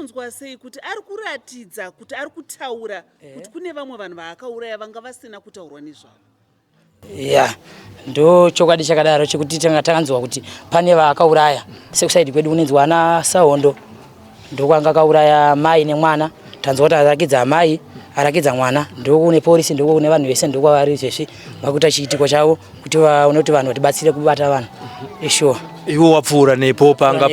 kunzwa sei kuti ari kuratidza kuti ari kutaura kuti kune vamwe vanhu vaakauraya vanga vasina kutaurwa nezvavo. Ya, ndo chokwadi chakadaro chekuti takanzwa kuti pane vaakauraya sekusaidi kwedu unenzwa ana Sahondo ndokwanga akauraya mai nemwana, tanzwa kuti arakidza mai arakidza mwana, ndokune polisi ndokune vanhu vese ndokwavari zveshe vakuita chiitiko chavo kuti vaone kuti vanhu vatibatsire kubata vanhu. Sure. Iwo wapfuura nepo panga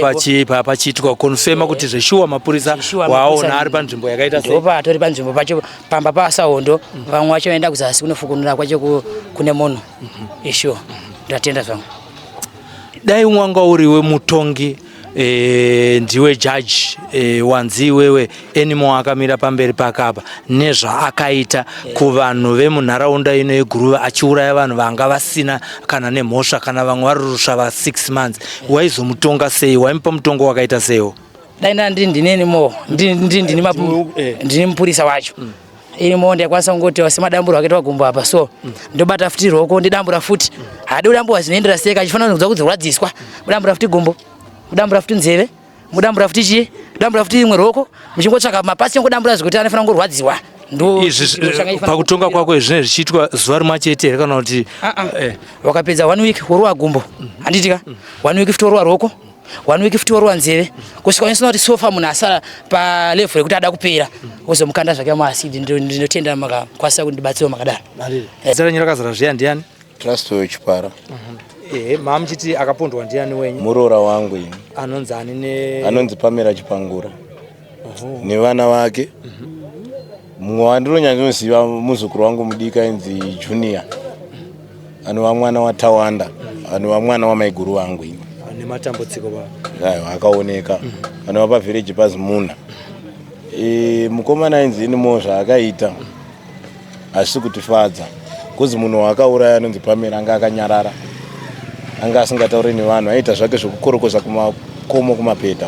pachiitwa konfema kuti zveshuwa mapurisa waona ari panzvimbo yakaita sei. Ndopa tori panzvimbo pacho pamba pa Sahondo vamwe vacho vaenda kuzasi kunofukunura kwacho kune munhu. Sure. Ndatenda zvangu. Dai mwanga uriwe mutongi ndiwe judge wanzi wewe enimo akamira pamberi pakapa nezvaakaita kuvanhu vemunharaunda ino yeGuruva achiuraya vanhu vanga vasina kana nemhosva kana vamwe varurusha va 6 months waizomutonga sei, waimupa mutongo wakaita seiwo? Dai ndini mupurisa wacho irimo ndakwanisa kungoti wasemadambura akaitwa gumbo apa so ndobata futi roko ndidambura futi hadi udambura zvinoendera seka achifanira kunzwa kudzirwadziswa udambura futi gumbo mudambura futi nzeve mudambura futi chi mudambura futi imwe roko muchingotsvaka mapasi ngodambura zvikuti anofanira kungorwadziwa ndo pakutonga kwako zvine zvichiitwa zuva rimwe chete here kana kuti wakapedza 1 week worwa gumbo handitika 1 week futi worwa roko 1 week futi worwa nzeve kusvika unisina kuti sofa munhu asara palevel yekuti ada kupera uzomukanda zvake maasidi ndinotenda makakwanisa kundibatsira makadaro. Zera nyira kazara zviya ndiani? Trust Chipara. Mamuchiti akapondwa ndiani wenyu? Murora wangu ini. Anonzi ani anonzi Pamela Chipangura. Nevana vake. Mumwe wandinonyatsoziva muzukuru wangu mudika inzi Junior. Anova mwana waTawanda. Anova mwana wamaiguru wangu ini. Ane matambudziko ba. Ayo akaoneka. Anova pa village pazimuna. Mukomana inzi inimo zvaakaita. Asi kutifadza. Kuzi munhu wakauraya anonzi Pamela anga akanyarara. Anga asingatauri nevanhu aita zvake zvokukorokoza kumakomo kumapeta.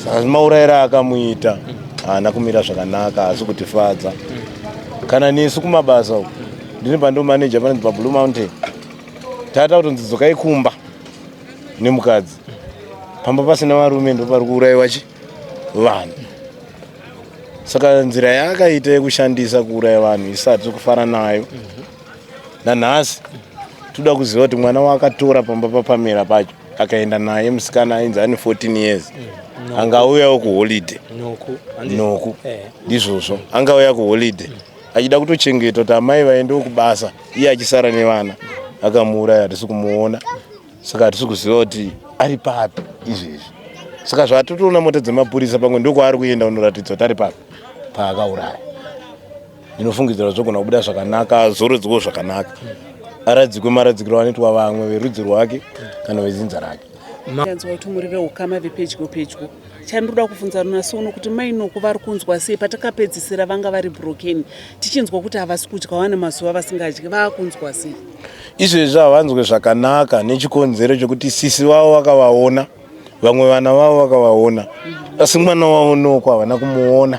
Saka maurayira akamuita haana kumira zvakanaka asi kutifadza. Kana nesu kumabasa uko ndine pando manager panonzi paBlue Mountain. Tata kuti ndidzokai kumba nemukadzi. Pamba pasina varume ndo pari kuurayiwa vanhu. Saka nzira yakaita yekushandisa kuuraya vanhu isati kufara nayo. Nanhasi toda kuziva kuti mwana wakatora pamba papamera pacho akaenda naye musikana ainzi ane 14 years angauyawo kuholiday noku ndizvozvo angauya kuholiday achida kutochengeta kuti amai vaendewo kubasa iye achisara nevana akamuuraya hatisi kumuona saka hatisi kuziva kuti ari papi izvezvi. Saka zvatotoona mota dzemapurisa pamwe ndokwaari kuenda unoratidza kuti ari papi paakauraya. Ndinofungidzira zvogona kubuda zvakanaka zorodzwo zvakanaka aradzikwe maradzikiro anoitwa vamwe verudzi rwake kana vezinza rake. Ndanzwa kuti muri veukama vepedyo pedyo chandoda kufunza naso uno kuti mainoko vari kunzwa sei patakapedzisira vanga vari broken tichinzwa kuti havasi kudya wane mazuva vasingadyi vakunzwa sei? Izvezvi havanzwe zvakanaka nechikonzero chokuti sisi vavo vakavaona vamwe vana vavo vakavaona asi mwana wavo noko havana kumuona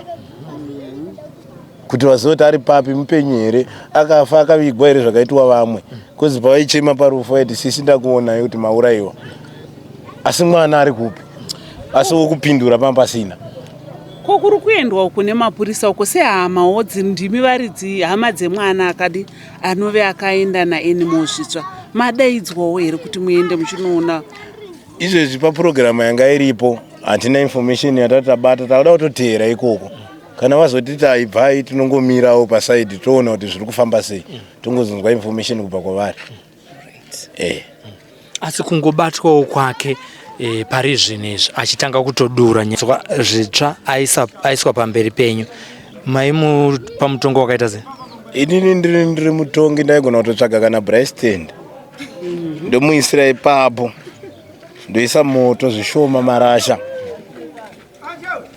kuti vazive kuti ari papi mupenyu here akafa akavigwa here zvakaitwa vamwe kozi pavaichema parufu vaiti sisi ndakuonai kuti maurayiwa asi mwana ari kupi asi wokupindura pambasina. Ko kuri kuendwa kune mapurisa uko sehamawo ndimi vari hama dzemwana akadi anove akaenda naenimo zvitsva madaidzwawo here kuti muende muchinoona? Izvezvi papurogiramu yanga iripo hatina information yatati tabata tauda kutoteera ikoko kana vazotiti haibvai tinongomirawo pasaidi toona kuti zviri kufamba sei tongozonzwa information kubva kwavari. Asi kungobatwawo kwake pari zvinezvi achitanga kutodura zvitsva aiswa pamberi penyu maimu pamutongo wakaita sei? Inini ndiri mutongi ndaigona kutotsvaga kana braai stand ndomuisira ipapo ndoisa moto zvishoma marasha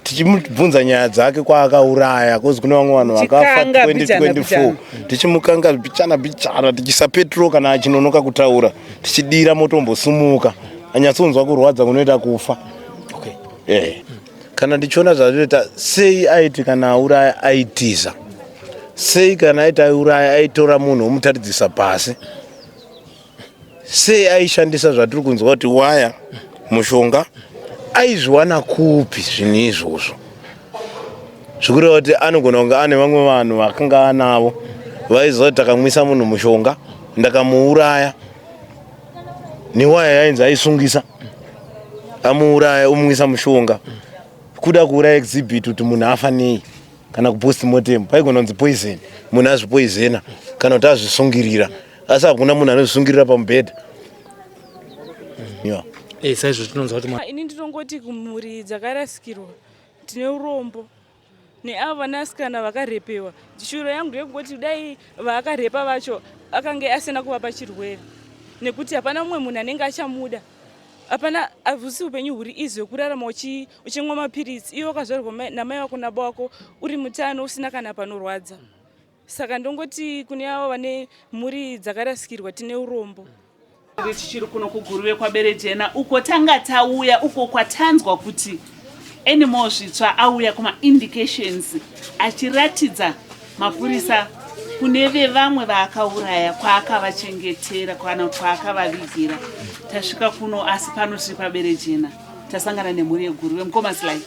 tichimubvunza nyaya dzake kwaakauraya kozi kune vamwe vanhu vakafa 2024 tichimukanga bichana tichisa petro kana achinonoka kutaura tichidira motombosumuka anyatsonzwa kurwadza kunoita kufa. Kana ndichiona zvazvinoita sei aiti kana auraya aitiza sei kana aiti auraya aitora munhu womutaridzisa pasi sei aishandisa zvatiri kunzwa kuti waya mushonga aizviwana kupi zvinhu izvozvo zvikureva kuti anogona kunge ane vamwe vanhu vakanga anavo vaiziva kuti takamwisa munhu mushonga ndakamuuraya newaya yainzi aisungisa amuuraya umwisa mushonga kuda kuuraya exhibit kuti munhu afa nei kana kupostmortem paigona kunzi poison munhu azvipoizena kana kuti azvisungirira asi hakuna munhu anozvisungirira pamubhedha. saizvo tinonzwa kuti ini ndinongoti kumhuri dzakarasikirwa tine urombo neavo vanasikana vakarepewa. Shuro yangu ndeyekungoti dai vakarepa vacho akange asina kuvapa chirwere nekuti hapana mumwe munhu anenge achamuda. Hapana havusi upenyu huri izwe kurarama uchimwa mapirisi iwe wakazvarwa namai vako nababa vako uri mutano usina kana panorwadza. Saka ndongoti kune avo vane mhuri dzakarasikirwa tine urombo. Tichiri kuno kuGuruve kwaBerejena uko tanga tauya uko kwatanzwa kuti animal zvitsva auya kuma indications achiratidza mapurisa kune vevamwe vaakauraya kwaakavachengetera kana kwaakavavigira. Tasvika kuno asi pano tiri paBerejena tasangana nemhuri yeGuruve mukomasilai.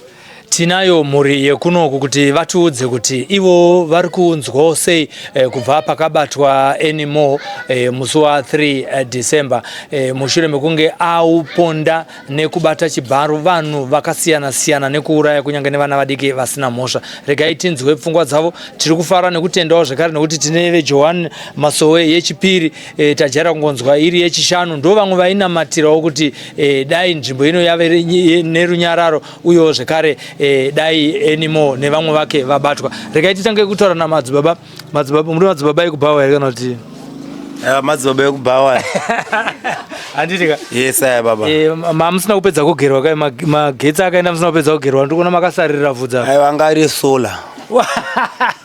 Tinayo mhuri yekunoku kuti vatiudze kuti ivo vari kunzwawo sei kubva pakabatwa animal musi wa 3 December mushure mekunge auponda nekubata chibharo vanhu vakasiyana siyana nekuuraya kunyange nevana vadiki vasina mhosva. Regai tinzwe pfungwa dzavo. Tiri kufara nekutendawo zvekare nekuti tine veJohn Masowe yechipiri tajara kungonzwa iri yechishanu ndo vamwe vainamatirawo kuti dai nzvimbo ino yave nerunyararo uyewo zvekare dai animal nevamwe vake vabatwa. Regai titange kutaura namadzibaba. Muri madzibaba ekubhawa here kana kuti madzibaba ekubhawa? Handitika. Yes aya baba. Musina kupedza kugerwa kai magetsi akaenda musina kupedza kugerwa ndikuona makasarira vhudza. Aiwa ngari sola.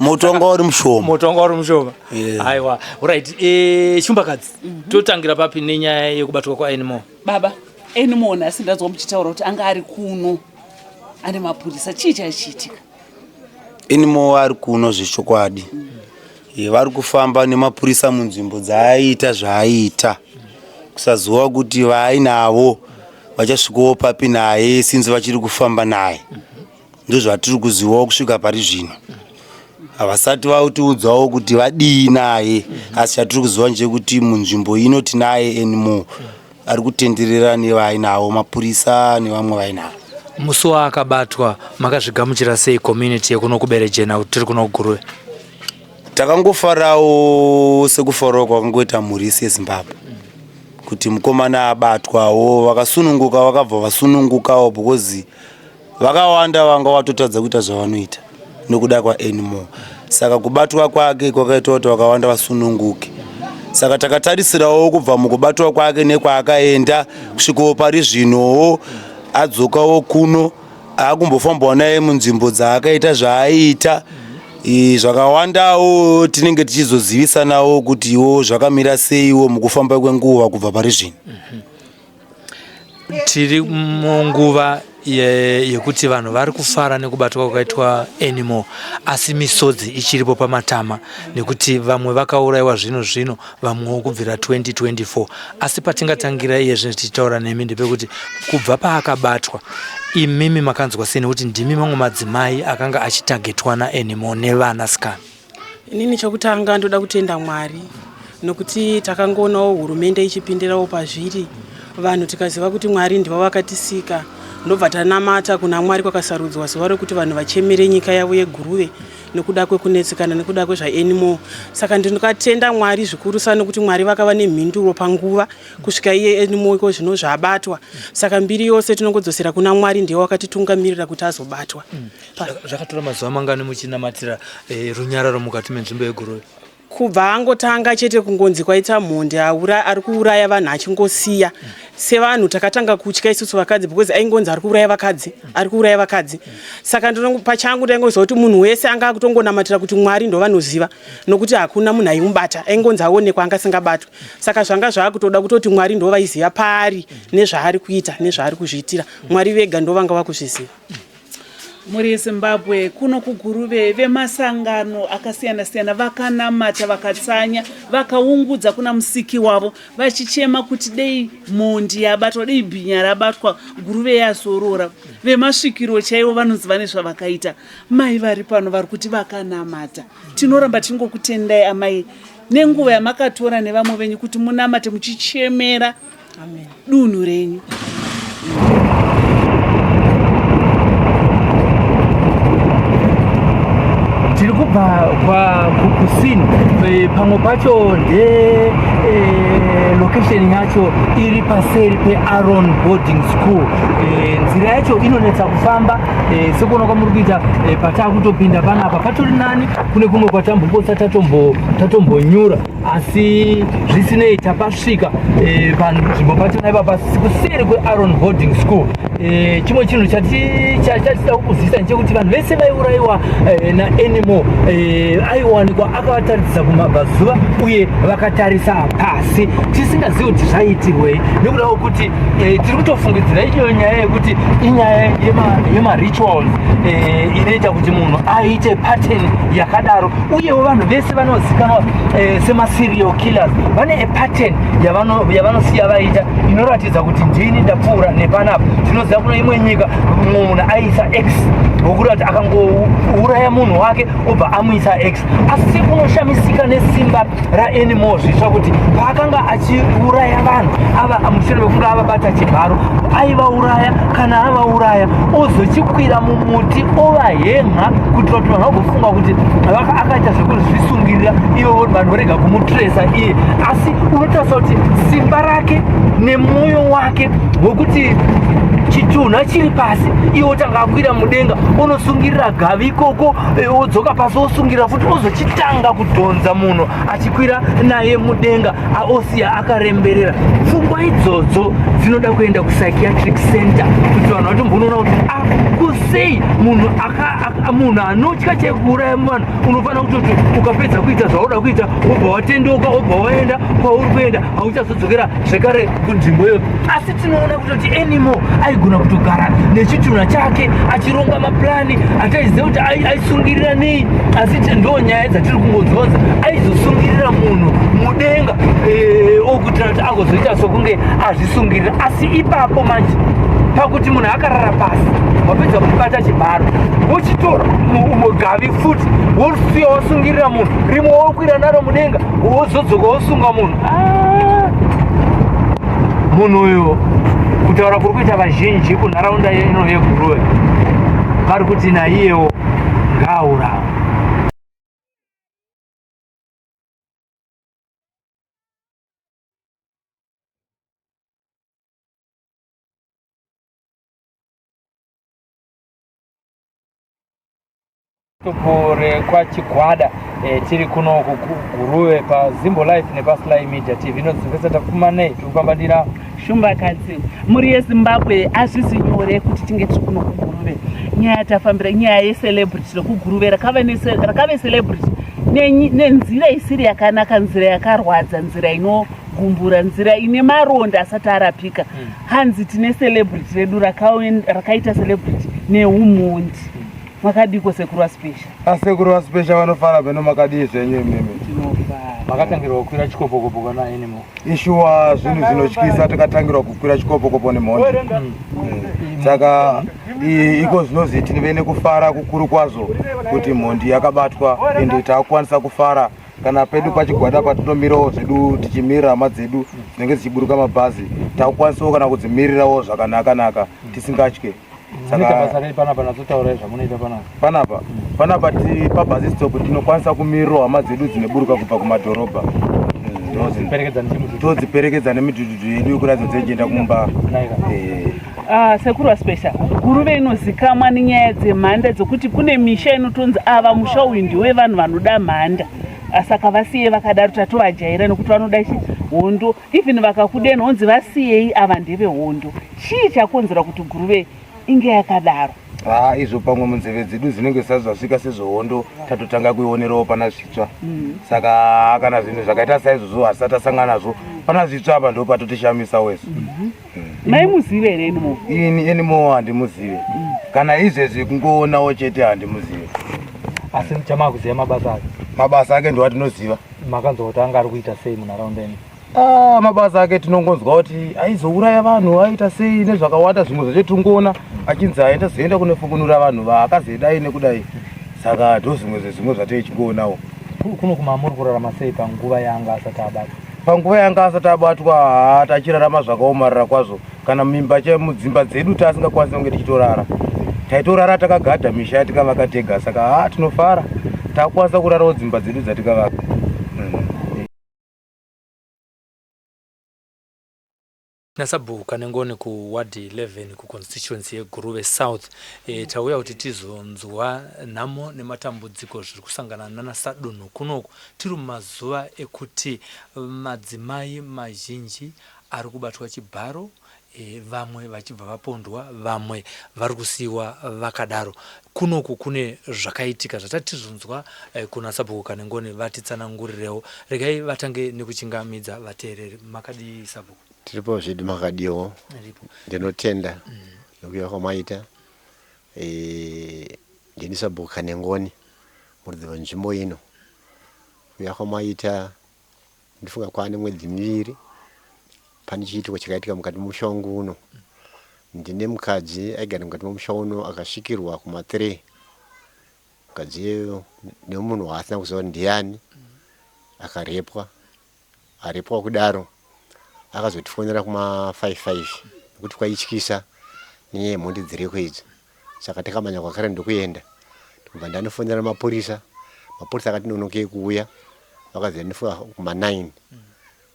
Mutongo uri mushoma. Mutongo uri mushoma. Aiwa. Alright. Shumbakadzi. Totangira papi nenyaya yekubatwa kwa animal. Baba, animal nhasi ndazwa muchitaura kuti anga ari kuno ane mapurisa chii chaichiitika? Animal ari kuno zvechokwadi. Vari kufamba nemapurisa munzvimbo dzaaita zvaaita kusaziva kuti vainavo vachasvikawo papi naye sinzi vachiri kufamba naye. Ndozvatiri kuzivawo kusvika pari zvino. Havasati vautiudzawo kuti vadii naye asi chatiri kuziva ndechekuti munzvimbo ino tinaye animal ari kutenderera nevainavo mapurisa nevamwe vainavo. Musi waakabatwa makazvigamuchira sei community yekuno kuBerejena kuti tiri kuno kuGuruve? Takangofarawo sekufarawo kwakangoita mhuri yeZimbabwe kuti mukomana abatwawo vakasununguka vakabva vasunungukawo because vakawanda vanga watotadza kuita zvavanoita nokuda kwaanimal. Saka kubatwa kwake kwakaita kuti vakawanda vasununguke. Saka takatarisirawo kubva mukubatwa kwake nekwaakaenda kusvikawo pari zvinowo adzokawo kuno akumbofambawo naye munzvimbo dzaakaita zvaaita. Zvakawandawo tinenge tichizozivisanawo kuti iwo zvakamira seiwo mukufamba kwenguva kubva pari zvino. Tiri munguva yekuti vanhu vari kufara nekubatwa kwakaitwa animal asi misodzi ichiripo pamatama nekuti vamwe vakaurayiwa zvino vamwewo kubvira 2024. Asi patingatangira iyezve tichitaura nemi ndepekuti kubva paakabatwa imimi makanzwa sei nekuti ndimi mamwe madzimai akanga achitagetwa naanimal nevanasikana? Inini chokutanga ndoda kutenda Mwari nokuti takangoonawo hurumende ichipindirawo pazviri vanhu tikaziva kuti Mwari ndivo vakatisika ndobva tanamata kuna Mwari kwakasarudzwa zuva rokuti vanhu vachemere nyika yavo yeGuruve nekuda kwekunetsekana nekuda kwezvaanimal. Saka ndinokatenda Mwari zvikurusa nokuti Mwari vakava nemhinduro panguva kusvika iye animal iko zvino zvabatwa. Saka mbiri yose tinongodzosera kuna Mwari ndiye wakatitungamirira kuti azobatwa. Zvakatora mazuva mangani muchinamatira runyararo mukati menzvimbo yeGuruve? Kubva angotanga chete kungonzi kwaita mhonde ari kuuraya vanhu achingosiya. Sevanhu takatanga kutya isusu vakadzi because aingonzi ari kuuraya vakadzi. Saka pachangu ndaingoziva kuti munhu wese anga akutongonamatira kuti Mwari ndo vanoziva nokuti hakuna munhu aimubata aingonzi aonekwa anga asingabatwi. Saka zvanga zvaakutoda kutoti Mwari ndo vaiziva paari nezvaari kuita nezvaari kuzviitira. Mwari vega ndo vanga vakuzviziva. muri Zimbabwe kuno kuGuruve vemasangano akasiyana-siyana vakanamata vakatsanya vakaungudza kuna musiki wavo vachichema kuti dei mondi yabatwa dei bhinya rabatwa Guruve yazorora. Vemasvikiro chaivo vanonzi vane zvavakaita. Mai vari pano vari kuti vakanamata. Tinoramba tingokutendai amai nenguva yamakatora nevamwe venyu kuti munamate muchichemera dunhu renyu. Tiri kubva kusini pamwe pacho location yacho iri paseri peAaron Boarding School. Nzira yacho inonetsa kufamba sekuona kwamuri kuita patakutopinda panapa patori nani kune kumwe kwatambopotsa tatombonyura asi zvisinei tapasvika panzvimbo pachona ipapa kuseri kweAaron Boarding School. Chimwe chinhu chatida kukuzivisa ndechekuti vanhu vese vaiurayiwa naanimal aiwanikwa akavataridza kumabvazuva uye vakatarisa pasi tisingazivi kuti zvaitirwei nekuda kwekuti tiri kutofungidzira iyo nyaya yekuti inyaya yemarituals inoita kuti munhu aite pattern yakadaro uyewo vanhu vese vanozikanwa semaserial killers vane epattern yavanosiya vaita inoratidza kuti ndini ndapfuura nepanapa. Tinoziva kuna imwe nyika munhu aisa x wokuti kuti akangouraya munhu wake obva amuisa x asi kunoshamisika nesimba raanimal zvisva kuti paakanga achiuraya vanhu ava mushure mekunge avabata chibharo aivauraya kana avauraya ozochikwira mumuti ovahemha kuitira kuti vanhu vagofunga kuti akaita zvekuzvisungirira ivo vanhu vorega kumutresa iye asi unotarisa kuti simba rake nemwoyo wake wokuti chitunha chiri pasi iwo tanga akwira mudenga unosungirira gavi ikoko odzoka pasi osungirira futi ozochitanga kudhonza munhu achikwira naye mudenga osiya akaremberera. Pfungwa idzodzo dzinoda kuenda kupsychiatric center kuti vanhu vatombonoona kuti kusei munhu anotya chekuuraya vanhu unofanira kutoti ukapedza kuita zvauda kuita obva watendoka obva waenda kwauri kuenda hauchazodzokera zvekare kunzvimbo iyo. Asi tinoona kutoti animal aigona kutogara nechitunha chake achironga maplani ataiziva kuti aisungirira nei asi ndo nyaya dzatiri kungodzonza aizosungirira munhu mudenga okutira kuti agozoita sokunge azvisungirira asi ipapo manje pakuti munhu akarara pasi wapedza kubata chibharo wochitora gavi futi wosiya wasungirira munhu rimwe wokwira naro mudenga wozodzoka wosunga munhu munhu uyo kutaura kuri kuita vazhinji kunharaunda ino yeGuruve vari kuti naiyewo ngaaurawa. Tupore kwa Chigwada tiri kuno kuGuruve paZimbo Life nepaSly Media TV inodzivesa takumanei tukupambandira Shumbakadzi muri yeZimbabwe hazvisi nyore kuti tinge tiri kuno kuGuruve. Nyaya tafambira nyaya yecelebrity rekuGuruve rakave celebrity nenzira isiri yakanaka, nzira yakarwadza, nzira inogumbura, nzira ine maronda asati arapika. Hanzi tine celebrity redu rakaita celebrity neumundi. Makadiko sekuru waSpecial. Sekuru waSpecial vanofara beno makadi zvenyu imimi. Makatangirwa kukwira chikopokopo kana animal. Ishuwa zvinhu zvinotyisa takatangirwa kukwira chikopokopo nemondi. Saka iko zvinozi tine nekufara kukuru kwazvo kuti mondi yakabatwa ende takukwanisa kufara kana pedu paChigwada patinomirawo zvedu tichimirira hama dzedu dzinenge dzichiburuka mabhazi takukwanisawo kana kudzimirirawo zvakanaka tisingatye. Saka panapa tiri pabhazi stop tinokwanisa kumirirawo hama dzedu dzineburuka kubva kumadhorobha todziperekedza nemidhudhudhu yedu kuratidza kuti dzichienda kumba. Sekuru waSpecial, Guruve inozikamwa nenyaya dzemhanda dzokuti kune misha inotonzi ava musha uyu ndiwe vanhu vanoda mhanda, saka vasiye vakadaro tatovajaira nekuti vanoda hondo. Even vakakudena honzi vasiyei ava ndevehondo. Chii chakonzera kuti Guruve inge yakadaro? Izvo pamwe munzeve dzedu dzinenge zvasvika sezvohondo tatotanga kuionerawo pana zvitsva. Saka kana zvinhu zvakaita saizvozvo hasati tasangana nazvo pana zvitsva apa ndo patotishamisa wesu. maimuzive here enimo? Ini enimo handimuzive. Kana izvezvi kungoonawo chete handimuzive. Asi chamakuziva mabasa ake? Mabasa ake ndo atinoziva. Makanzotanga ari kuita sei munharaunda ino? Mabasa ake tinongonzwa kuti aizouraya vanhu aita sei nezvakawanda zvimwe zvachetungoona achinzi aenda zoenda kunofukunura vanhu vaakazedai nekudai. Saka ndozvimwe zvezvimwe zvateichingoonawo. Kuno kumamuri kurarama sei panguva yanga asati abatwa? Panguva yanga asati abatwa tachirarama zvakaomarara kwazvo. Kana mimba mudzimba dzedu tasingakwanisi kunge tichitorara. Taitorara takagadha misha tikavaka tega. Saka tinofara takwanisa kurarawo dzimba dzedu dzatikavaka. Nasabhuku Kanengoni ku ward 11 ku constituency yeGuruve South. Tauya kuti tizonzwa nhamo nematambudziko zviri kusangana nasadunhu kunoku tiri mumazuva ekuti madzimai mazhinji ari kubatwa chibharo, vamwe vachibva vapondwa, vamwe vari kusiyiwa vakadaro. Kunoku kune zvakaitika zvatatizonzwa kuna Sabhuku Kanengoni vatitsanangurirewo. Regai vatange nekuchingamidza vateereri. Makadi Sabhuku? Tiripo zvidu makadiwo ndinotenda nokuya kwamaita ndini Sabhuku Kanengoni muridzi wenzvimbo ino. Kuya kwamaita ndifunga kwane mwedzi miviri pane chiitiko chakaitika mukati momusha wangu uno. Ndine mukadzi aigara mukati momusha uno akasvikirwa kuma3. Mukadzi iyeyo nemunhu waasina kuziva ndiani akarepwa. Arepwa kudaro akazotifonera kuma55 kuti kwaityisa nenyaya yemhondi dziriko idzi. Saka takamanya kwakare ndokuenda ndikubva ndanofonera mapurisa. Mapurisa akati nonokei kuuya vakaziva ndifunga kuma9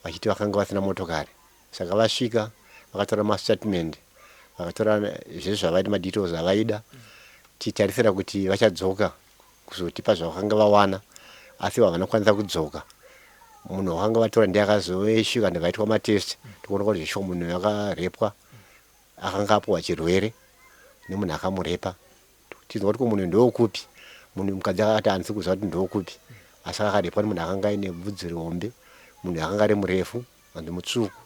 vachiti vakanga vasina motokari. Saka vasvika vakatora mastatement vakatora zvese zvavaida madetails avaida titarisira kuti vachadzoka kuzotipa zvavakanga vawana asi havana kukwanisa kudzoka. Munhu wakanga vatora ndiye akazosvika ndavaitwa matest tikuona kuti zvisho munhu yakarepwa akanga apiwa chirwere nemunhu akamurepa. Tinzwa kuti munhu ndokupi, munhu mukadzi akati handisi kuziva kuti ndokupi, asi akarepwa nemunhu akanga aine bvudzi rihombe, munhu akanga ari murefu andi mutsvuku.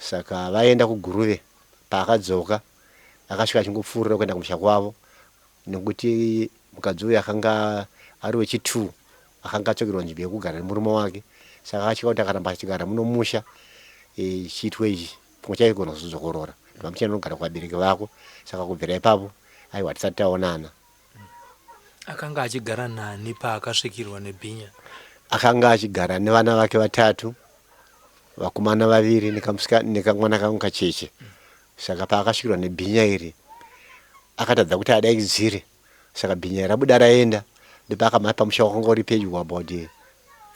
Saka vaenda kuGuruve. Paakadzoka akasvika achingopfuurira kuenda kumusha kwavo nekuti mukadzi uyu akanga ari wechi2 akanga atsvakirwa nzvimbo yekugara nemurume wake. Saka akasvika kuti akaramba achigara munomusha chiitwe ichi pfungwa chake kugona kuzodzokorora pamuchena unogara kuvabereki vako. Saka kubvira ipapo aiwa tisati taonana. Akanga achigara nani paakasvikirwa nebhinya? Akanga achigara nevana vake 3, vakomana 2 nekamwana kangu kacheche. Saka paakasvikirwa nebhinya iri akatadza kuti adaidzire. Saka bhinya rabuda raenda ndopakamhanya pamusha wakanga uri pedyo about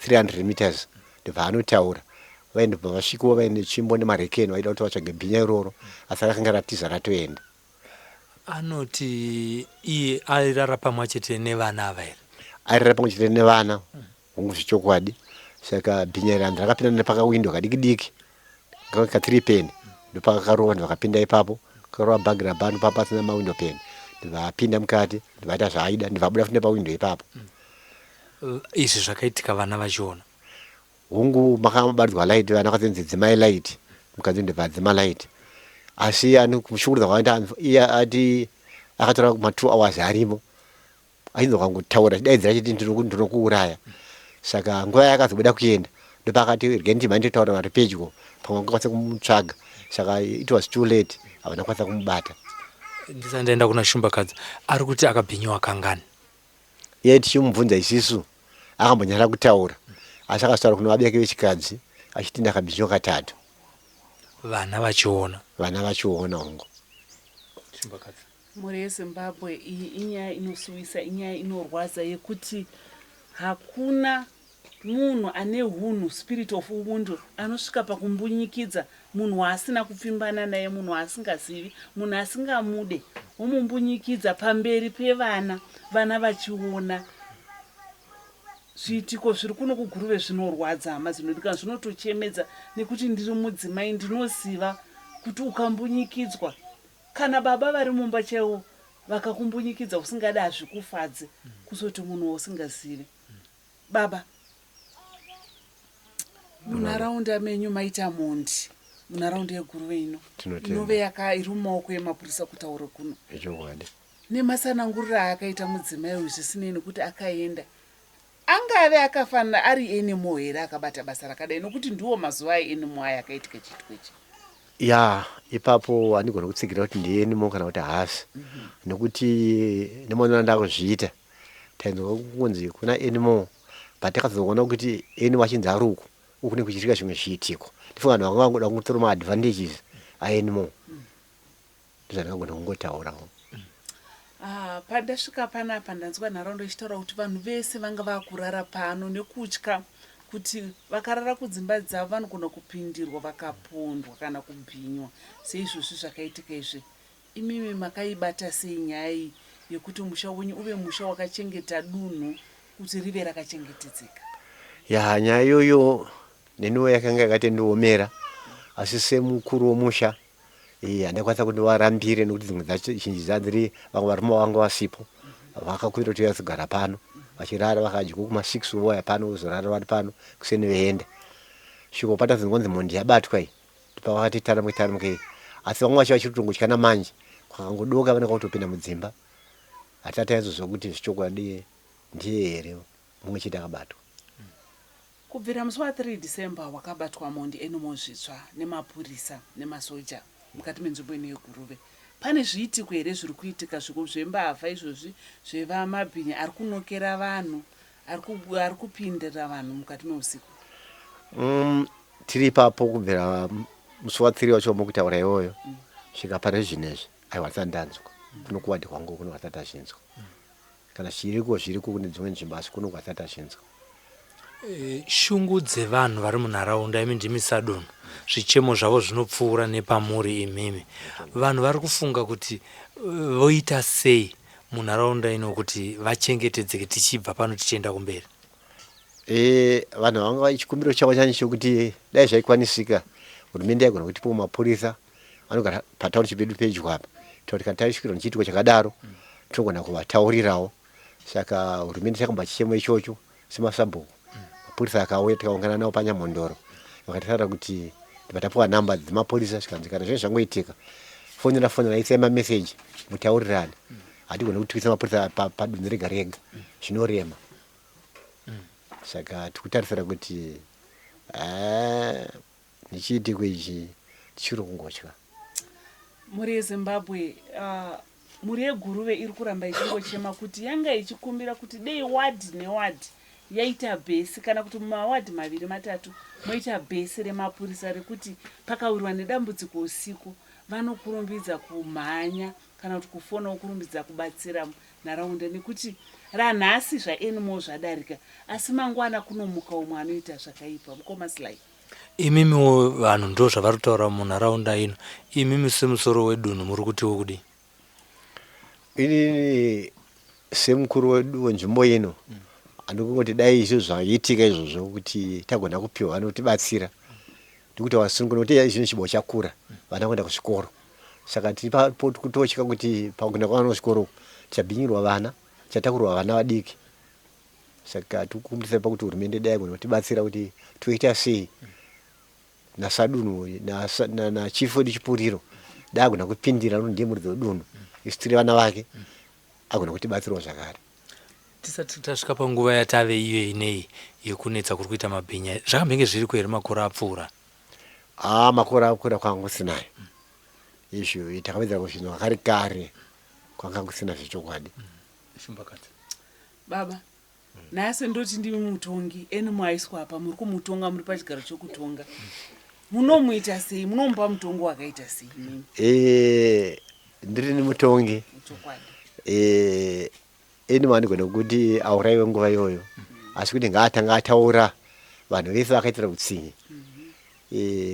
300 meters ndobva anotaura. Vaindobva vasvikawo vaine tsvimbo nemarekeni vaida kuti vatsvage bhinya iroro asi rakanga ratiza ratoenda. Anoti iye airara pamwe chete nevana ava here? Airara pamwe chete nevana hongu zvechokwadi. Saka bhinya iri rakapinda nepakawindo kadiki ka3 peni ndopakakarova ndovakapinda ipapo karova bhagi rabhanu papasina mawindo peni ndivapinda mukati ndivaita zvaaida ndivabuda futi nepawindo ipapo. Izvi zvakaitika vana vachiona? Hongu makabaridzwa light vana vakatsinzi dzimai light mukadzi ndibva dzima light. Asi anokushukuriza kwaita iye ati akatora kuma2 hours arimo ainzo kangotaura chidaidzira chiti ndinokuuraya. Saka nguva yakazobuda kuenda ndopakati rege ndima nditaura vari pedyo pamwe ngakwanisa kumutsvaga. Saka it was too late havana kwanisa kumubata. Ndisati ndaenda kuna Shumbakadzi ari kuti akabhinyiwa kangani? Iye tichimubvunza isisu akambonyara kutaura asi akazotaura kuna vabereki vechikadzi achiti ndakabhinyiwa katatu. Vana vachiona? Vana vachiona hongu. Shumbakadzi, mhuri yeZimbabwe iyi inyaya inosuwisa, inyaya inorwadza yekuti hakuna munhu ane hunhu, spirit of ubuntu, anosvika pakumbunyikidza munhu waasina kupfimbana naye, munhu waasingazivi, munhu asingamude, womumbunyikidza pamberi pevana, vana vachiona. Zviitiko zviri kuno kuGuruve zvinorwadza, hama dzinodika, zvinotochemedza nekuti ndiri mudzimai ndinoziva kuti ukambunyikidzwa, kana baba vari mumba chaiwo vakakumbunyikidza usingadi hazvikufadze, kuzoti munhu usingazivi. Baba, munharaunda menyu maita mondi, munharaunda yeguruve ino Tinotenda. inove iri mumaoko emapurisa kutaura kuno Ichokwadi. nemasananguriro aakaita mudzimai uyu zvisinei nekuti akaenda angave akafanira ari enemo here akabata basa rakadai nokuti ndiwo mazuva aenemo aya akaitika chitwa ichi. Ya, ipapo andigona kutsigira kuti ndienimo kana kuti haasi. Nokuti nemoona ndakuzviita. Tainzwa kunzi kuna enimo. Patakazoona kuti enimo achinzi ari uku. Uku nekuchitika zvimwe zviitiko. Ndifunga vanhu vangangoda kutora maadvantages aenimo. Ndizvandakagona kungotaurawo. Pandasvika panapa ndanzwa nharaunda ichitaura kuti vanhu vese vanga vakurara pano nekutya kuti vakarara kudzimba dzavo vanogona kupindirwa vakapondwa kana kubhinywa seizvozvi zvakaitika izvi. Imimi makaibata sei nyaya iyi yekuti musha wenyu uve musha wakachengeta dunhu kuti rive rakachengetedzeka? Ya, nyaya iyoyo neniwo yakanga yakatendiomera asi semukuru womusha handakwanisa kuti varambire nekuti dzimwe dzacho zhinji dzadziri vamwe varume vanga vasipo vakakumbira kuti vazogara pano vachirara vakadya kuma6 vouya pano vozorara vari pano kuseni veenda sviko patazongonzi mhondi yabatwa iyi pavakati taramukei asi vamwe vacho vachirotongotya namanje kwakangodoka vanenge kutopinda mudzimba hatata yaizvozvo kuti zvichokwadi ndiye here mumwe chete akabatwa. Kubvira musi wa3 December wakabatwa mhondi enemo zvitsva nemapurisa nemasoja mukati menzvimbo ino yeguruve. Pane zviitiko here zviri kuitika zvembavha izvozvi zvevamabhinya ari kunokera vanhu ari kupindira vanhu mukati meusiku? Tiri ipapo kubvira musi wa3 wachomo kutaura iyoyo svika pane zvinezvi aiwa tsandanzwa kuno kuwadi kwangu kuno kwasati achinzwa kana zviriko kune dzimwe nzvimbo asi kuno kwasati achinzwa. Shungu dzevanhu vari munharaunda imindimisa dunhu zvichemo zvavo zvinopfuura nepamuri imimi. Vanhu vari kufunga kuti voita sei munharaunda ino kuti vachengetedzeke tichibva pano tichienda kumberi? Vanhu vanga vachikumbiro chavo chani chokuti dai zvaikwanisika hurumende yaigona kutipa mapurisa anogara pataundishi pedu pedyo apa kuti kana taisvikirwa nechiitiko chakadaro tinogona kuvataurirawo. Saka hurumende takamba chichemo ichocho semasabhuku mapurisa akauya tikaungana nawo panyamondoro vakataura kuti ndipatapuwa namba dzemapurisa zvikanzi kana zvinhu zvangoitika fonera isai mameseji mutaurirane. Hatigona kutyisa mapurisa padunhu rega rega zvinorema. Saka tikutarisira kuti nechiitiko ichi tichiri kungotya. Muri yeZimbabwe muri yeguruve iri kuramba ichingochema kuti yanga ichikumbira kuti dei wadhi newadhi yaita bhesi kana kuti mumawadhi 2-3 moita bhesi remapurisa rekuti pakawirwa nedambudziko usiku vanokurumbidza kumhanya kana kuti kufona wokurumbidza kubatsira nharaunda nekuti ranhasi zvaenimo zvadarika asi mangwana kunomuka umwe anoita zvakaipa. Mukomasilai imimiwo vanhu ndo zvavari kutaura munharaunda ino. Imimi semusoro wedunhu muri kutiwo kudi? Ini semukuru wedu wenzvimbo ino andikungoti dai izvo zvaiitika izvozvo kuti tagona kupiwa vanotibatsira ndikuti vasungu nokuti zvinhu chibo chakura vana kuenda kuzvikoro. Saka tiri papo kutotya kuti pakuenda kwavana kuzvikoro tichabhinyirwa vana tichatakurwa vana vadiki. Saka tikukumbirisa pakuti hurumende dai gona kutibatsira kuti toita sei nasadunhu nachifu wedu Chipuriro dai agona kupindira ndiye muridzi wedunhu isu tiri vana vake agona kutibatsirawo zvakare. Tisati tasvika panguva yatave iyo inei yekunetsa kuri kuita mabhinya zvakambenge zviriko here makore apfuura? Makore apfuura kwanga kusinayo izvo takapedzera kuzvinhu vakari kare kwanga kusina zvechokwadi. Baba nhasi ndoti ndimi mutongi enimo aiswa apa muri kumutonga muri pachigaro chokutonga munomuita sei munomupa mutongo wakaita sei? Ndiri mutongi enimo andigona kuti auraiwe nguva iyoyo asi kuti ngaatanga ataura vanhu vese vakaitira utsinye.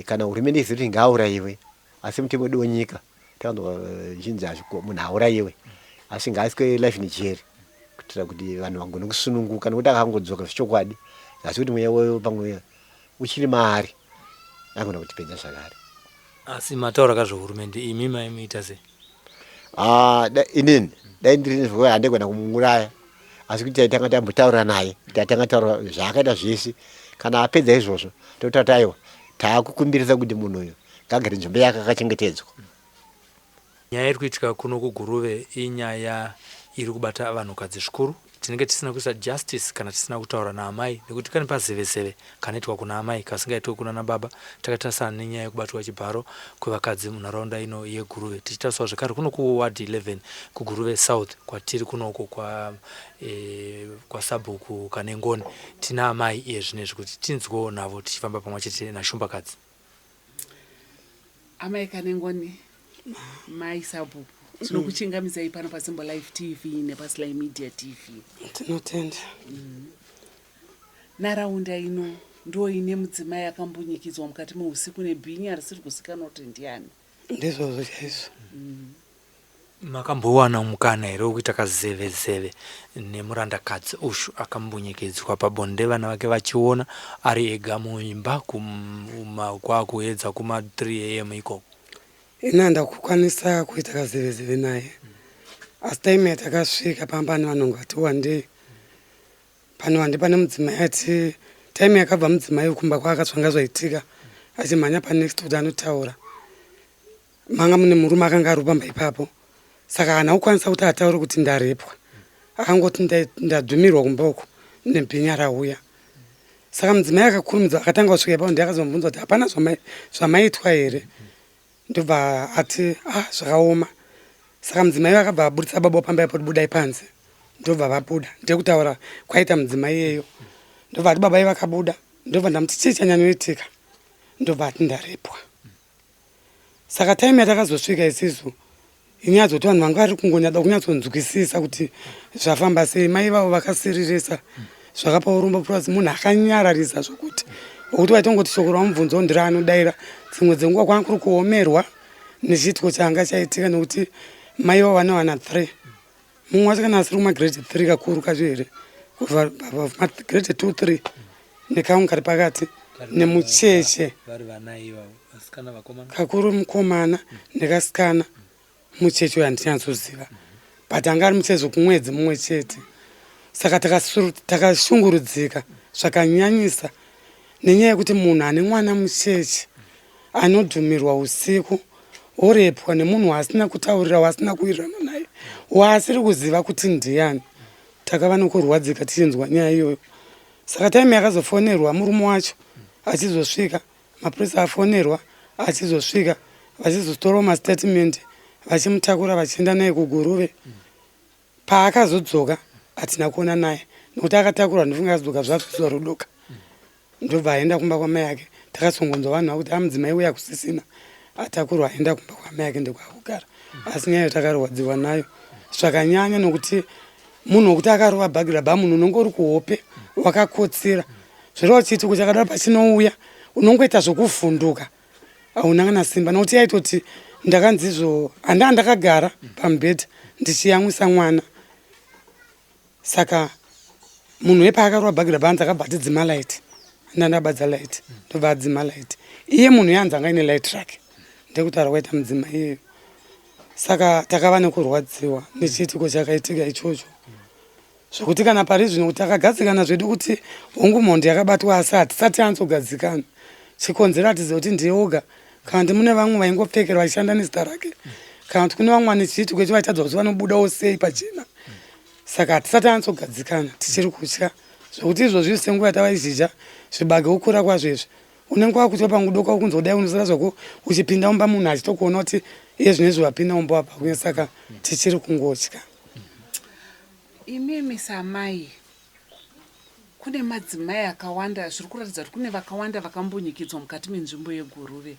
Kana hurumende izivi kuti ngaauraiwe asi mutemo wedu wenyika takanzwa zhinji munhu auraiwe asi ngaasike life in jail kuitira kuti vanhu vagone kusununguka nekuti akangodzoka zvechokwadi asi kuti mweya weyo pamwe uchiri maari agona kutipedza zvakare. Asi mataura kazvohurumende imi maimuita sei? Inini dai ndiri nezvokuti handigona kumuuraya asi kuti taitanga tambotaura naye tatanga taura zvaakaita zvese kana apedza izvozvo totati aiwa taakukumbirisa kuti munhu uyu ngagare nzvimbo yake akachengetedzwa. Nyaya iri kuitika kuno kuGuruve inyaya iri kubata vanhukadzi zvikuru. Tinenge tisina kuisa justice kana tisina kutaura naamai, nekuti kane pazeveseve kanoitwa kuna amai kasingaitwe kuna nababa. Takatarisana nenyaya yekubatwa chibharo kwevakadzi munharaunda ino yeGuruve. Tichitarisawo zvekare kuno kuward 11 kuGuruve South kwatiri kunoko kwa Sabhuku Kanengoni tina amai iye zvinezvi kuti tinzwewo navo tichifamba pamwe chete nashumbakadzi. Amai Kanengoni, mai Sabhuku, tinokuchingamidzai pano paSimba Live TV nepaSly Media TV. Tinotenda. Nharaunda ino ndo ine mudzimai akambunyikidzwa mukati meusiku nebhinya risiri kuzikanwa kuti ndiani. Ndizvozvo chaizvo. Makambowana mukana here wekuita kazevezeve nemurandakadzi ushu akambunyikidzwa pabonde, vana vake vachiona ari ega muimba kwakuedza kuma 3 AM ikoko? Ina ndakukwanisa kuita kazevezeve naye, asi time yatakasvika pamba nevanhu vati wandei pane mudzimai ati time yakabva mudzimai wekumba kwaakatsvanga zvaitika achimhanya panext kuti anotaura, manga mune murume akanga ari pamba ipapo. Saka hana kukwanisa kuti ataure kuti ndarepwa, akangoti ndadhumirwa kumba uko nebhinya rauya. Saka mudzimai akakurumidza akatanga kusvika ipapo ndakazomubvunza kuti hapana zvamaitwa here, ndobva ati zvakaoma. Saka mudzimai akabva aburitsa baba pamba ipapo, budai panze, ndobva vabuda. Ndekutaura kwaita mudzimai iyeyo, ndobva ati baba vakabuda, ndobva ndamuti chii chanyanyoitika, ndobva ati ndarepwa. Saka time yatakazosvika isisu inyaya dzoti vanhu vanga vari kungonyada kunyatsonzwisisa kuti zvafamba sei. Mai vavo vakasiririsa zvakapa urombo plus munhu akanyararisa zvokuti wokuti waitongoti shoko ramubvunzo ndira anodaira. Dzimwe dzenguva kwanga kuri kuomerwa nechiitiko changa chaitika, nekuti mai vavo vana 3, mumwe wacho kana asiri kuma grade 3 kakuru kacho here, kubva grade 2 3 nekamwe kari pakati nemucheche kakuru mukomana nekasikana. Mucheche handinatsoziva, but anga ari mucheche kumwedzi mumwe chete. Saka takashungurudzika zvakanyanyisa nenyaya yekuti munhu ane mwana mucheche anodhumirwa usiku, orepwa nemunhu waasina kutaurira, waasina kuwirirana naye, waasiri kuziva kuti ndiani. Takava nokurwadzika tichinzwa nyaya iyoyo. Saka time yakazofonerwa murume wacho achizosvika, mapurisa afonerwa achizosvika, vachizotorawo mastatement vachimutakura vachienda naye kuGuruve. Paakazodzoka hatina kuona naye, nokuti akatakurwa ndofunga akazodzoka zvazuva rodoka, ndobva aenda kumba kwamai yake. Takasongonzwa vanhu vakuti mudzimai uya kusisina atakurwa aenda kumba kwamai yake ndokwaakugara. Asi nyaya takarwadziwa nayo zvakanyanya, nokuti munhu wekuti akarova bhagirabha, munhu unenge uri kuhope wakakotsira. Zvirova chiitiko chakadaro pachinouya unongoita zvokuvhunduka, hauna kana simba, nokuti yaitoti ndakanzizvo ndakagara pamubhedha ndichiyamwisa mwana. Saka munhu wepaakarowa bhagirabha ndakabva ati dzima light, ndandabadza light, ndobva adzima light. Iye munhu yanzi anga ine light rake, ndekutaura kwaita mudzima iyeyo. Saka takava nekurwadziwa nechiitiko chakaitika ichocho, zvokuti kana pari zvino kuti takagadzikana zvedu kuti hongu mhondi yakabatwa, asi hatisati anzogadzikana. Chikonzero hatiziva kuti ndiye oga kana kuti mune vamwe vaingopfekerwa vachishanda nezita rake, kana kuti kune vamwe vane chiitiko icho vaitadza kuti vanobudawo sei pachena. Saka hatisati anzogadzikana, tichiri kutya zvokuti izvozvi senguva yatavaizhizha zvibage kukura kwazvo izvi, unenge wakuti pangudoka kunzodai unosara zvako uchipinda mumba munhu achitokuona kuti iye zvinezvi wapinda mumba wapa. Saka tichiri kungotya. Imimi samai, kune madzimai akawanda, zviri kuratidza kuti kune vakawanda vakambunyikidzwa mukati menzvimbo yeGuruve.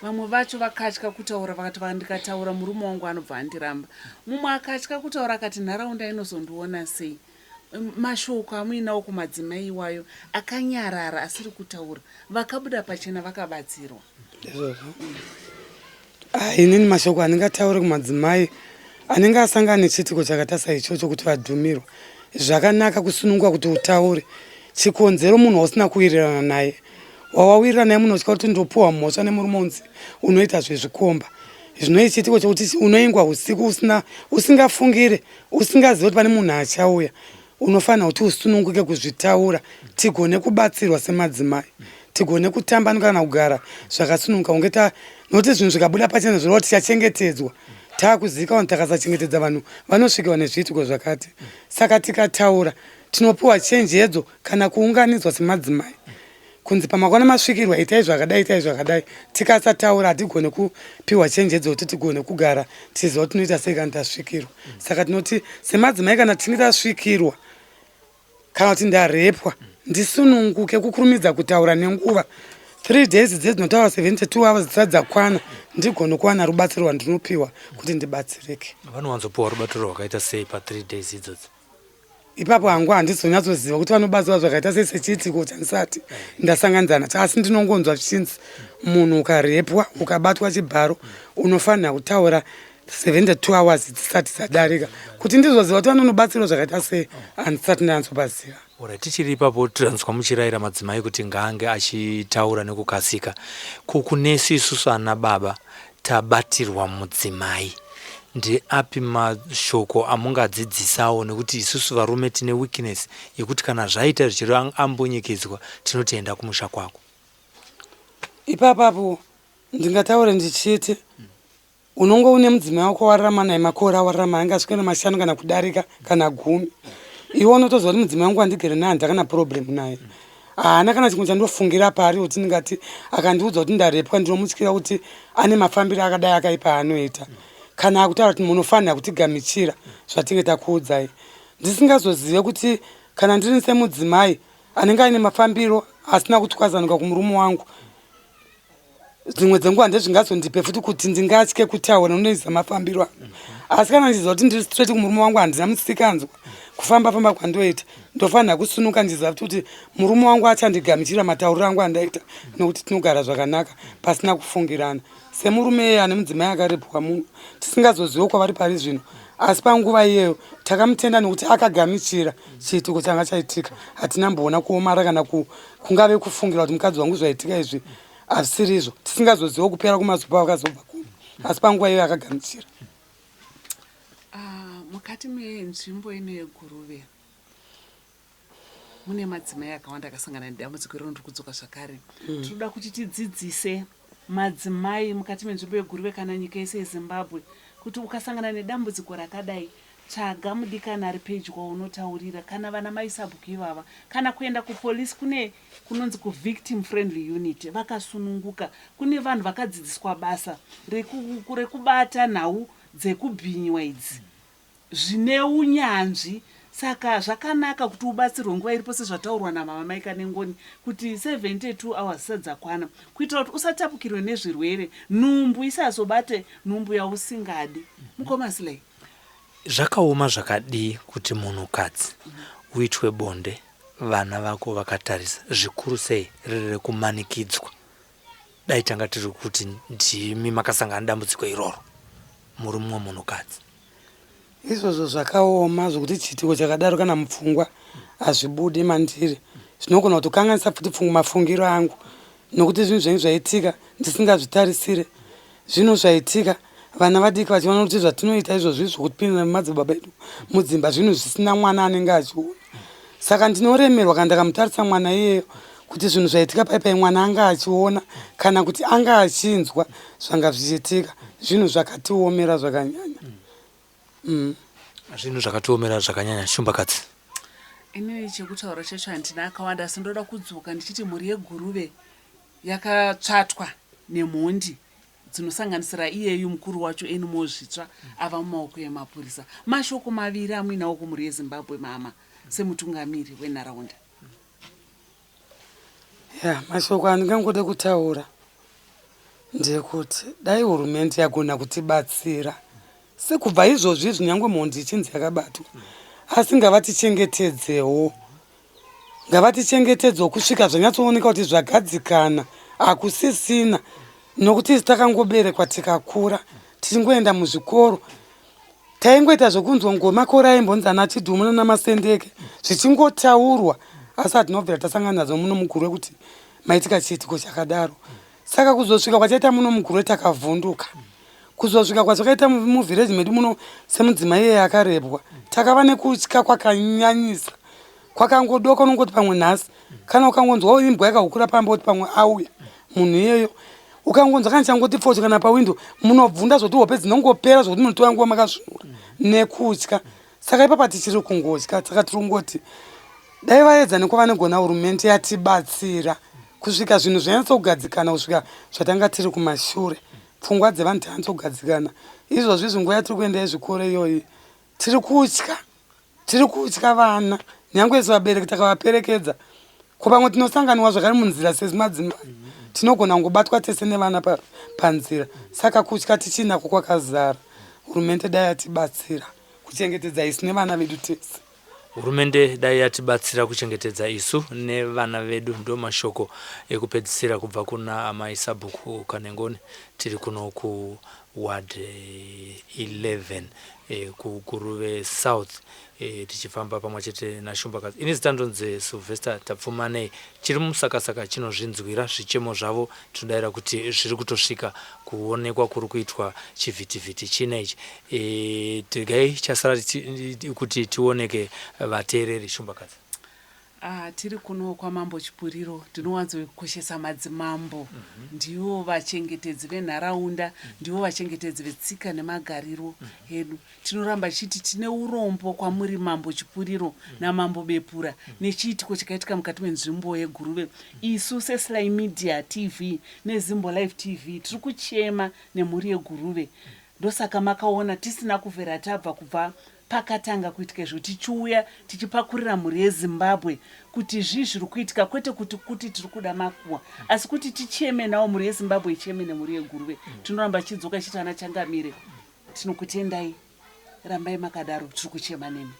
Vamwe vacho vakatya kutaura, vakati vandikataura murume wangu anobva andiramba. Mumwe akatya kutaura akati nharaunda inozondiona sei. Mashoko amuinawo kumadzimai iwayo akanyarara asiri kutaura, vakabuda pachena vakabatsirwa. Inini mashoko andingatauri kumadzimai anenge asangana nechiitiko chakatasa ichocho kuti vadhumirwa. Zvakanaka kusununguka kuti utaure chikonzero munhu usina kuwirirana naye. Wawawirirana naye munhu uchika kuti ndopuwa mhosva nemurume unzi unoita zvezvikomba. Zvinoita chiitiko chokuti unoingwa usiku usingafungire, usingazivi kuti pane munhu achauya. Unofanira kuti usununguke kuzvitaura tigone kubatsirwa semadzimai. tigone kutamba kana kugara zvakasununguka kunge nokuti zvinhu zvikabuda pachena zvinova tichachengetedzwa taakuzika vanhu takasachengetedza vanhu vanosvikawo nezviitiko zvakati. Saka tikataura tinopiwa chenjedzo kana kuunganidzwa semadzimai kunzi pamakona masvikirwa itai zvakadai. Tikasataura hatigone kupiwa chenjedzo kuti tigone kugara tiziva tinoita sei kana tasvikirwa. Saka tinoti semadzimai kana tinge tasvikirwa kana kuti ndarepwa ndisununguke kukurumidza kutaura nenguva 3 days dzinotaura 72 hours dzisati dzakwana ndigone kuwana rubatsiro rwandinopiwa kuti ndibatsirike. Vanowanzopiwa rubatsiro rwakaita sei pa 3 days idzodzo? Ipapo hangu handizonyatsoziva kuti vanobatsirwa zvakaita sei sechiitiko chandisati ndasanganisa nacho, asi ndinongonzwa zvichinzi munhu ukarepwa ukabatwa chibharo unofanira kutaura 72 hours dzisati dzadarika. Kuti ndizoziva kuti vanonobatsirwa zvakaita sei handisati ndanzobaziva. Tichiri ipapo tiranzwa muchirayira madzimai kuti ngaange achitaura nekukasika. Kunesu isusu ana baba tabatirwa mudzimai, ndeapi mashoko amungadzidzisawo nekuti isusu varume tine weakness yekuti kana zvaita zvichiri ambonyekedzwa tinotoenda kumusha kwako? Ipapapo ndingataure ndichiti unonge une mudzimai wako wararama naye makore awararama angasvika mashanu kana kudarika kana 10, iwe unotoziva kuti mudzimai wangu andigere naye handakana problem naye, haana kana chimwe chandofungira pari kuti ndingati akandiudza kuti ndarepwa ndinomutyira kuti ane mafambiro akadai akaipa anoita, kana akutaura kuti munofanira kutigamuchira zvatinge takuudzai. Ndisingazozive kuti kana ndiri semudzimai anenge aine mafambiro asina kutwazanuka kumurume wangu, dzimwe dzenguva ndezvingazondipe futi kuti ndingatye kutaura nonoisa mafambiro angu. Asi kana ndiziva kuti ndiri straight kumurume wangu handina musikanzwa kufamba kwandoita, ndofanira kusunuka ndiziva kuti murume wangu achandigamuchira matauriro angu andaita nokuti tinogara zvakanaka pasina kufungirana. Semurume ane mudzimai akarepwa munhu tisingazozive kwavari pari zvino, asi panguva iyeyo takamutenda nokuti akagamuchira chiitiko changa chaitika. Hatina mboona kuomara kana kungave kufungira kuti mukadzi wangu zvaitika izvi hazvisiri izvo, tisingazozive kupera kumazuva akazobva kuno, asi panguva iyeyo akagamuchira. Mukati menzvimbo ino yeGuruve mune madzimai akawanda akasangana nedambudziko iro ndiri kudzoka zvakare. Tinoda kuti tidzidzise madzimai mukati menzvimbo yeGuruve kana nyika yese yeZimbabwe kuti ukasangana nedambudziko rakadai tsvaga mudikana ari pedyo unotaurira, kana vana mai sabhuku ivava, kana kuenda kupolisi kune kunonzi kuvictim friendly unit vakasununguka. Kune vanhu vakadzidziswa basa rekubata nhau dzekubhinywa idzi zvine unyanzvi. Saka zvakanaka kuti ubatsirwe nguva iripo sezvataurwa namama Maika Nengoni kuti 72 hours zisati dzakwana kuitira kuti usatapukirwe nezvirwere, nhumbu isazobate nhumbu yausingadi. Mukoma Slay, zvakaoma zvakadii kuti munhukadzi uitwe bonde vana vako vakatarisa, zvikuru sei riri rekumanikidzwa? Dai tanga tiri kuti ndimi makasangana nedambudziko iroro muri mumwe munhukadzi. Izvozvo zvakaoma zvokuti chiitiko chakadaro kana mupfungwa hazvibude mandiri. Zvinogona kutokanganisa futi mafungiro angu nokuti zvinhu zvenyu zvaitika ndisingazvitarisire. Zvinhu zvaitika vana vadiki vachiona kuti zvatinoita izvozvi zvokupinda nemadzibaba edu mudzimba zvinhu zvisina mwana anenge achiona. Saka ndinoremerwa kana ndakamutarisa mwana iyeyo kuti zvinhu zvaitika paipai mwana anga achiona kana kuti anga achinzwa zvanga zvichiitika, zvinhu zvakatiomera zvakanyanya. Zvinhu zvakatiomera zvakanyanya. Shumbakadzi, inini chekutaura chacho handina akawanda, asi ndoda kudzoka ndichiti mhuri yeGuruve yakatsvatwa nemhondi dzinosanganisira iyeyu mukuru wacho Enimo Zvitsva ava mumaoko emapurisa. Mashoko maviri amuinawo kumhuri yeZimbabwe mama semutungamiri wenharaunda. Mashoko andingangode kutaura ndekuti dai hurumende yagona kutibatsira sekubva izvozvi zvinyangwe mhondi ichinzi yakabatwa, asi ngavatichengetedzewo, ngavatichengetedzewo kusvika zvanyatsooneka kuti zvagadzikana hakusisina, nokuti isi takangoberekwa tikakura tichingoenda muzvikoro taingoita zvokunzwa ngomakore aimbonzi ana Chidhumuna naMasendeke zvichingotaurwa, asi hatinobvira tasangana nadzo muno muguru wekuti maitika chiitiko chakadaro. Saka kuzosvika kwachaita muno muguru takavhunduka, kuzosvika kwazvakaita muvhireji medu muno semudzimai iye akarepwa takava nekutya kwakanyanyisa kwakangodoka unongoti pamwe nhasi kana ukangonzwawo imbwa yakahukura pamba kuti pamwe auya munhu iyeyo ukangonzwa kana changoti focho kana pawindo munobvunda zvoti hope dzinongopera zvokuti munotora nguva makasvinura nekutya. Saka ipapa tichiri kungotya, saka tiri kungoti dai vaedza nekuva negona hurumende yatibatsira kusvika zvinhu zvanyatsogadzikana kusvika zvatanga tiri kumashure pfungwa dzevanhu tanyatsogadzikana. Izvozvi nguva yatiri kuenda yezvikoro iyoyi tiri kutya vana nyange isu vabereki takavaperekedza ko pamwe tinosanganiwa zvakare munzira semadzimai tinogona kungobatwa tese nevana panzira. Saka kutya tichinako kwakazara. Hurumende dai yatibatsira kuchengetedza isu nevana vedu tese. Hurumende dai yatibatsira kuchengetedza isu nevana vedu, ndo mashoko ekupedzisira kubva kuna amai Sabhuku Kanengoni tiri kuno ku ward 11 kuGuruve South tichifamba pamwe chete naShumbakazi. Ini zitandonze Sylvester Tapfumanei chiri musakasaka chinozvinzwira zvichemo zvavo tinodaira kuti zviri kutosvika kuonekwa kuri kuitwa chivhitivhiti chinechi. Tigai chasara kuti tioneke vateereri. Shumbakazi. Tiri kuno kwaMambo Chipuriro tinowanzokoshesa madzimambo, ndivo vachengetedzi venharaunda, ndivo vachengetedzi vetsika nemagariro edu. Tinoramba chiti tine urombo kwamuri Mambo Chipuriro naMambo Bepura nechiitiko chakaitika mukati menzvimbo yeGuruve. Isu seSly Media TV neZimbo Live TV tiri kuchema nemhuri yeGuruve. Ndosaka makaona tisina kuvhera tabva kubva pakatanga kuitika izvo tichiuya tichipakurira mhuri yeZimbabwe kuti zviri kuitika, kwete kuti tiri kuda makuwa asi kuti ticheme nawo mhuri yeZimbabwe icheme nemhuri yeGuruve. Tinoramba chidzoka chitana Changamire, tinokutendai, rambai makadaro, tiri kuchema nemi.